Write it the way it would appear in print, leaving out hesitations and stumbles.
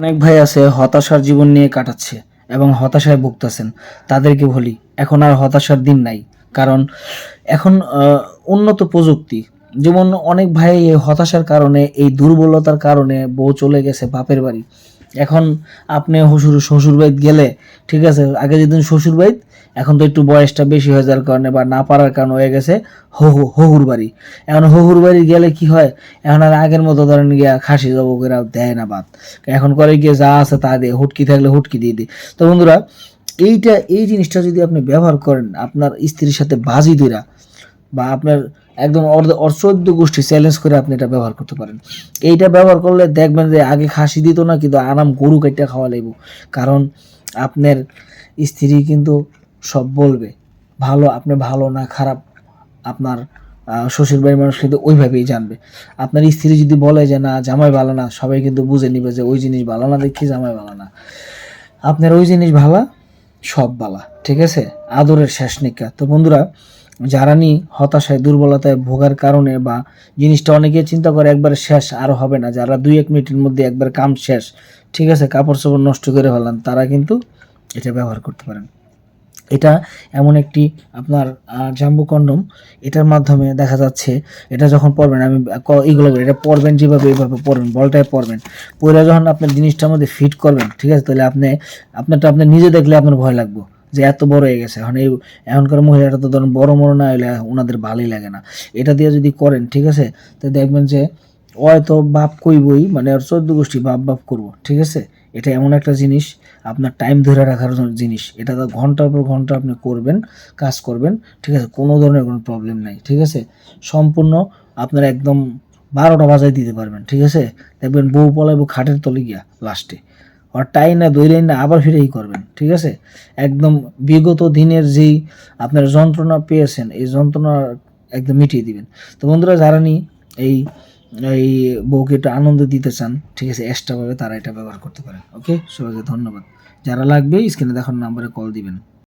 অনেক ভাই আছে হতাশার জীবন নিয়ে কাটাচ্ছে এবং হতাশায় ভুগতেছেন। তাদেরকে বলি এখন আর হতাশার দিন নাই। কারণ এখন উন্নত প্রযুক্তি, যেমন অনেক ভাই এই হতাশার কারণে, এই দুর্বলতার কারণে বউ চলে গেছে বাপের বাড়ি। এখন আপনি শ্বশুর বাড়ি গেলে ঠিক আছে, আগে যেদিন শ্বশুর বাড়ি, এখন তো একটু বয়সটা বেশি হয়ে যাওয়ার কারণে বা না পারার কারণে হয়ে গেছে হহুর বাড়ি। এখন হহুর বাড়ি গেলে কি হয়, এখন আর আগের মতো ধরেন গিয়া খাসি জব করে দেয় না ভাত। এখন করে গিয়ে যা আছে তা দিয়ে, হুটকি থাকলে হুটকি দিয়ে দিই। তো বন্ধুরা, এই জিনিসটা যদি আপনি ব্যবহার করেন আপনার স্ত্রীর সাথে বাজি ধইরা, বা আপনার একদম অচোদ্দ গোষ্ঠী চ্যালেঞ্জ করে আপনি এটা ব্যবহার করতে পারেন। এইটা ব্যবহার করলে দেখবেন যে আগে খাসি দিত না, কিন্তু আরাম গরু কাইটা খাওয়া লাগবে। কারণ আপনার স্ত্রী কিন্তু সব বলবে, ভালো আপনি ভালো না খারাপ আপনার শ্বশুর বাড়ির মানুষ কিন্তু ওইভাবেই জানবে। আপনার স্ত্রী যদি বলে যে না জামাই ভালো না, সবাই কিন্তু বুঝে নিবে যে ওই জিনিস ভালো না দেখি জামাই ভালো না। আপনার ওই জিনিস ভালা, সব বালা, ঠিক আছে? আদরের শেষ নিকা। তো বন্ধুরা, যারা নি হতাশায় দুর্বলতায় ভোগার কারণে বা জিনিসটা অনেকে চিন্তা করে একবার শেষ আর হবে না, যারা 2-1 মিনিটের মধ্যে একবার কাম শেষ, ঠিক আছে, কাপড় চোপড় নষ্ট করে ফেলান, তারা কিন্তু এটা ব্যবহার করতে পারেন। এটা এমন একটি আপনার জাম্বো কন্ডম। এটার মাধ্যমে দেখা যাচ্ছে, এটা যখন পরবেন, আমি এইগুলো বলি, এটা পরবেন যেভাবে এইভাবে পরবেন, বলটায় পরবেন। পরে যখন আপনার জিনিসটার মধ্যে ফিট করবেন, ঠিক আছে, তাহলে আপনারটা আপনি নিজে দেখলে আপনার ভয় লাগবে যে এত বড় হয়ে গেছে। এখন এখনকার মহিলাটা তো ধরুন বড় না হলে ওনাদের ভালোই লাগে না। এটা দিয়ে যদি করেন, ঠিক আছে, তো দেখবেন যে হয়তো বাপ কইবই, মানে আর 14 গোষ্ঠী বাপ বাপ করবো, ঠিক আছে। এটা এমন একটা জিনিস, আপনার টাইম ধরে রাখার জিনিস। এটা তো ঘন্টার পর ঘন্টা আপনি করবেন, কাজ করবেন, ঠিক আছে, কোনো ধরনের কোনো প্রবলেম নাই, ঠিক আছে। সম্পূর্ণ আপনার একদম 12টা বাজায় দিতে পারবেন, ঠিক আছে। দেখবেন বউ পলাইব খাটের তলে গিয়া লাস্টে, আর টাই না দৈরাই না আবার ফিরেই করবেন, ঠিক আছে। একদম বিগত দিনের যেই আপনার যন্ত্রণা পেয়েছেন, এই যন্ত্রণা একদম মিটিয়ে দিবেন। তো বন্ধুরা, যারা নি এই এই বউকে একটু আনন্দ দিতে চান, ঠিক আছে, এক্সট্রা ভাবে তারা এটা ব্যবহার করতে পারেন। ওকে, সবাইকে ধন্যবাদ। যারা লাগবে স্ক্রিনে দেখানো নাম্বারে কল দিবেন।